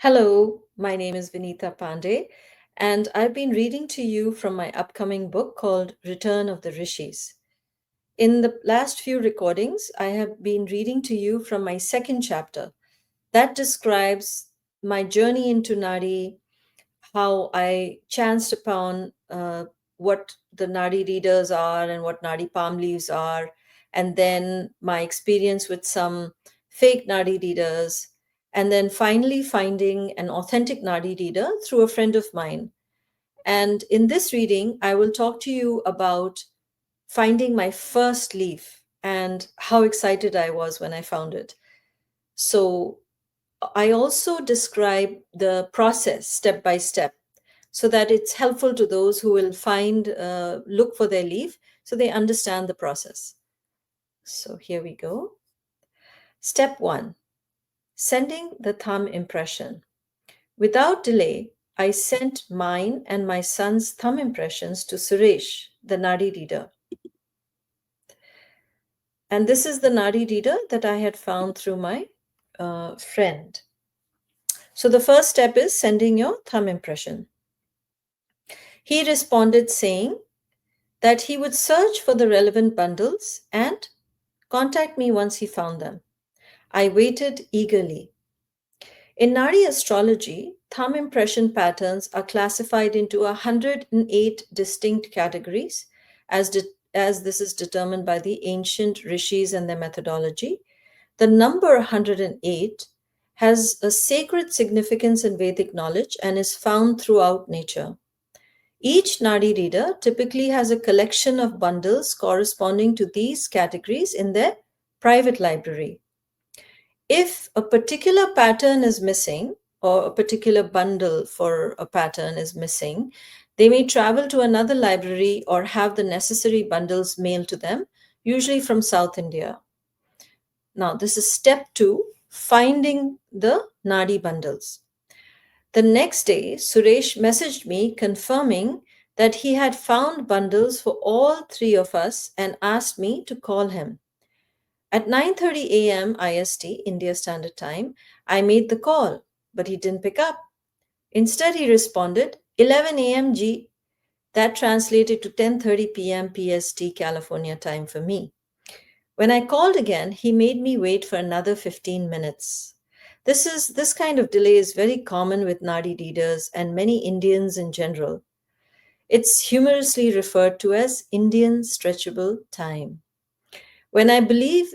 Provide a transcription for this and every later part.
Hello, my name is Vinita Pandey, and I've been reading to you from my upcoming book called Return of the Rishis. In the last few recordings, I have been reading to you from my second chapter that describes my journey into Nadi, how I chanced upon what the Nadi readers are and what Nadi palm leaves are, and then my experience with some fake Nadi readers, and then finally finding an authentic Nadi reader through a friend of mine. And in this reading, I will talk to you about finding my first leaf and how excited I was when I found it. So I also describe the process step by step so that it's helpful to those who will look for their leaf so they understand the process. So here we go. Step one, sending the thumb impression. Without delay, I sent mine and my son's thumb impressions to Suresh, the Nadi reader. And this is the Nadi reader that I had found through my friend. So the first step is sending your thumb impression. He responded saying that he would search for the relevant bundles and contact me once he found them. I waited eagerly. In Nadi astrology, thumb impression patterns are classified into 108 distinct categories as this is determined by the ancient Rishis and their methodology. The number 108 has a sacred significance in Vedic knowledge and is found throughout nature. Each Nadi reader typically has a collection of bundles corresponding to these categories in their private library. If a particular pattern is missing, or a particular bundle for a pattern is missing, they may travel to another library or have the necessary bundles mailed to them, usually from South India. Now, this is step two, finding the Nadi bundles. The next day, Suresh messaged me confirming that he had found bundles for all three of us and asked me to call him. At 9:30 a.m. IST, India Standard Time, I made the call, but he didn't pick up. Instead, he responded 11 a.m. G. That translated to 10:30 p.m. PST California time for me. When I called again, he made me wait for another 15 minutes. This kind of delay is very common with Nadi readers and many Indians in general. It's humorously referred to as Indian stretchable time. When I believe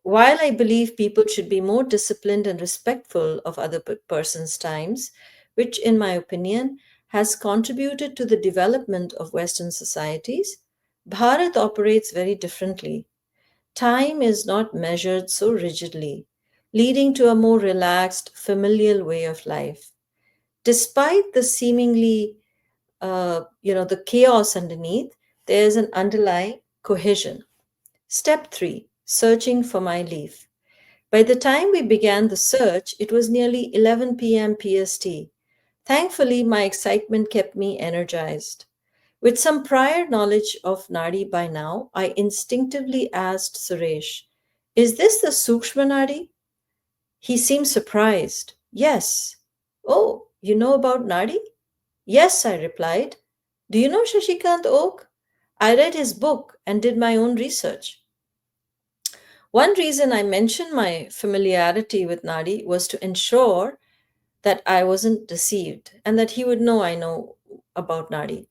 While I believe people should be more disciplined and respectful of other person's times, which in my opinion has contributed to the development of Western societies, Bharat operates very differently. Time is not measured so rigidly, leading to a more relaxed, familial way of life. Despite the the chaos underneath, there is an underlying cohesion. Step three, searching for my leaf. By the time we began the search, it was nearly 11 p.m. PST. Thankfully, my excitement kept me energized. With some prior knowledge of Nadi by now, I instinctively asked Suresh, "Is this the Sukshma Nadi?" He seemed surprised. "Yes." "Oh, you know about Nadi?" "Yes," I replied. "Do you know Shashikant Oak?" "I read his book and did my own research." One reason I mentioned my familiarity with Nadi was to ensure that I wasn't deceived and that he would know I know about Nadi.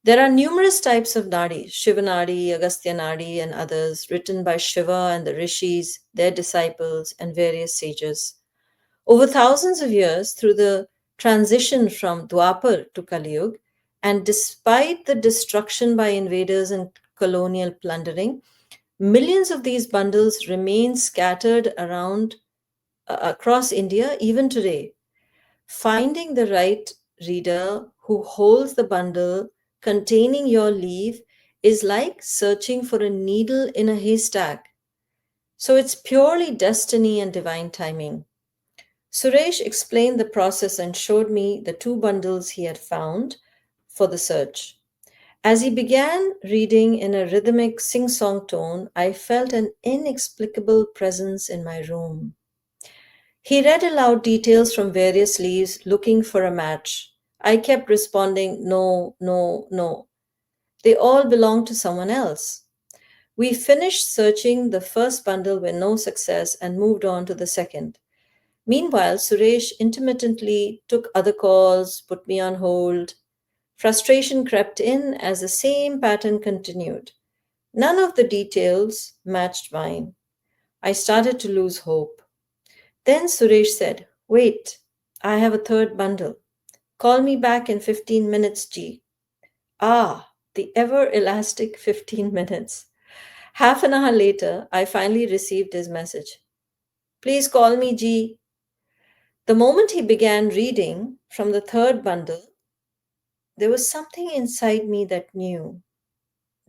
There are numerous types of Nadi, Shiva Nadi, Agastya Nadi, and others, written by Shiva and the Rishis, their disciples, and various sages. Over thousands of years, through the transition from Dwapar to Kali Yuga, and despite the destruction by invaders and colonial plundering, millions of these bundles remain scattered around across India even today. Finding the right reader who holds the bundle containing your leaf is like searching for a needle in a haystack. So it's purely destiny and divine timing. Suresh explained the process and showed me the two bundles he had found for the search. As he began reading in a rhythmic sing song tone, I felt an inexplicable presence in my room. He read aloud details from various leaves, looking for a match. I kept responding, no, no, no. They all belong to someone else. We finished searching the first bundle with no success and moved on to the second. Meanwhile, Suresh intermittently took other calls, put me on hold. Frustration crept in as the same pattern continued. None of the details matched mine. I started to lose hope. Then Suresh said, wait, I have a third bundle. Call me back in 15 minutes, G. Ah, the ever elastic 15 minutes. Half an hour later, I finally received his message. Please call me, G. The moment he began reading from the third bundle, there was something inside me that knew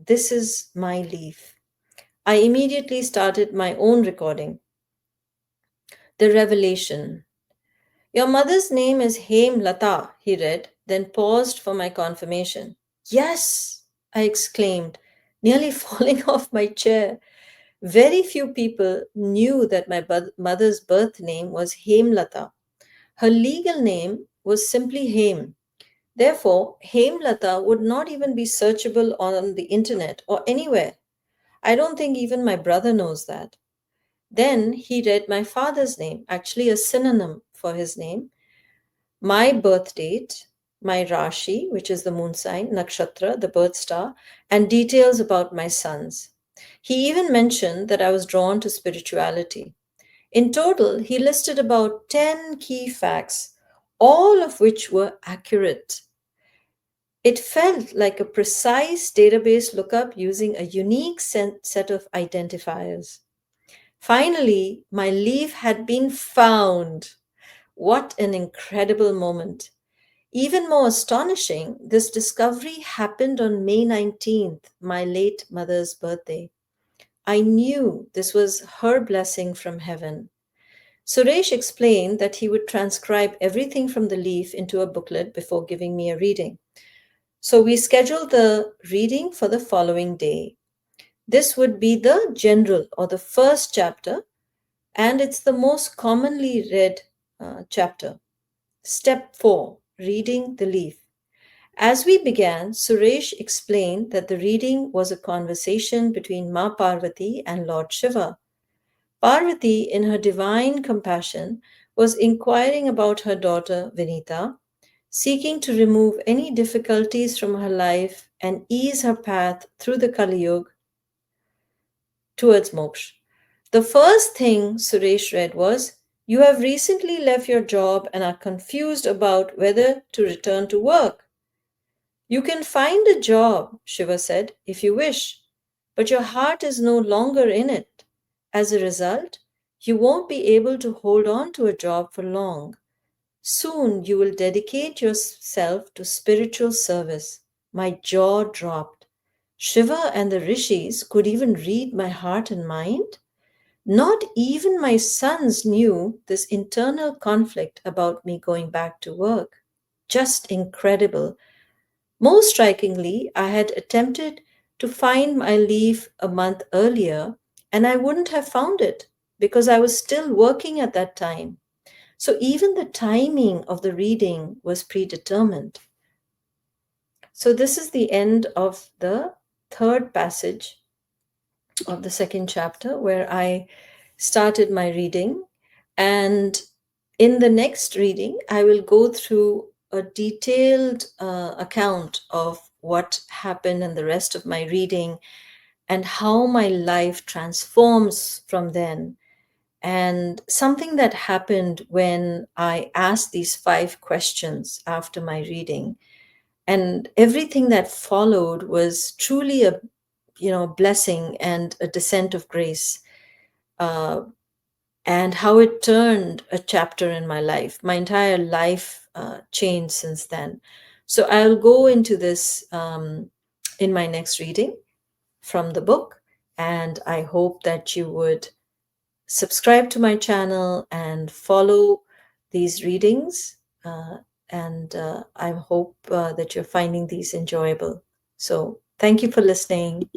this is my leaf. I immediately started my own recording. The revelation. Your mother's name is Hem Lata, he read, then paused for my confirmation. Yes, I exclaimed, nearly falling off my chair. Very few people knew that my mother's birth name was Hemlata. Her legal name was simply Hem. Therefore, Hemlata would not even be searchable on the internet or anywhere. I don't think even my brother knows that. Then he read my father's name, actually a synonym for his name, my birth date, my Rashi, which is the moon sign, Nakshatra, the birth star, and details about my sons. He even mentioned that I was drawn to spirituality. In total, he listed about 10 key facts, all of which were accurate. It felt like a precise database lookup using a unique set of identifiers. Finally, my leaf had been found. What an incredible moment. Even more astonishing, this discovery happened on May 19th, my late mother's birthday. I knew this was her blessing from heaven. Suresh explained that he would transcribe everything from the leaf into a booklet before giving me a reading. So we scheduled the reading for the following day. This would be the general or the first chapter, and it's the most commonly read chapter. Step 4, reading the leaf. As we began, Suresh explained that the reading was a conversation between Ma Parvati and Lord Shiva. Parvati, in her divine compassion, was inquiring about her daughter Vinita, seeking to remove any difficulties from her life and ease her path through the Kali Yuga towards moksha. The first thing Suresh read was, you have recently left your job and are confused about whether to return to work. You can find a job, Shiva said, if you wish, but your heart is no longer in it. As a result, you won't be able to hold on to a job for long. Soon you will dedicate yourself to spiritual service. My jaw dropped. Shiva and the Rishis could even read my heart and mind? Not even my sons knew this internal conflict about me going back to work. Just incredible. Most strikingly, I had attempted to find my leaf a month earlier and I wouldn't have found it because I was still working at that time. So even the timing of the reading was predetermined. So this is the end of the third passage of the second chapter where I started my reading. And in the next reading, I will go through a detailed account of what happened in the rest of my reading and how my life transforms from then. And something that happened when I asked these 5 questions after my reading. And everything that followed was truly a blessing and a descent of grace. And how it turned a chapter in my life. My entire life changed since then. So I'll go into this in my next reading from the book. And I hope that you would subscribe to my channel and follow these readings. And I hope that you're finding these enjoyable. So thank you for listening.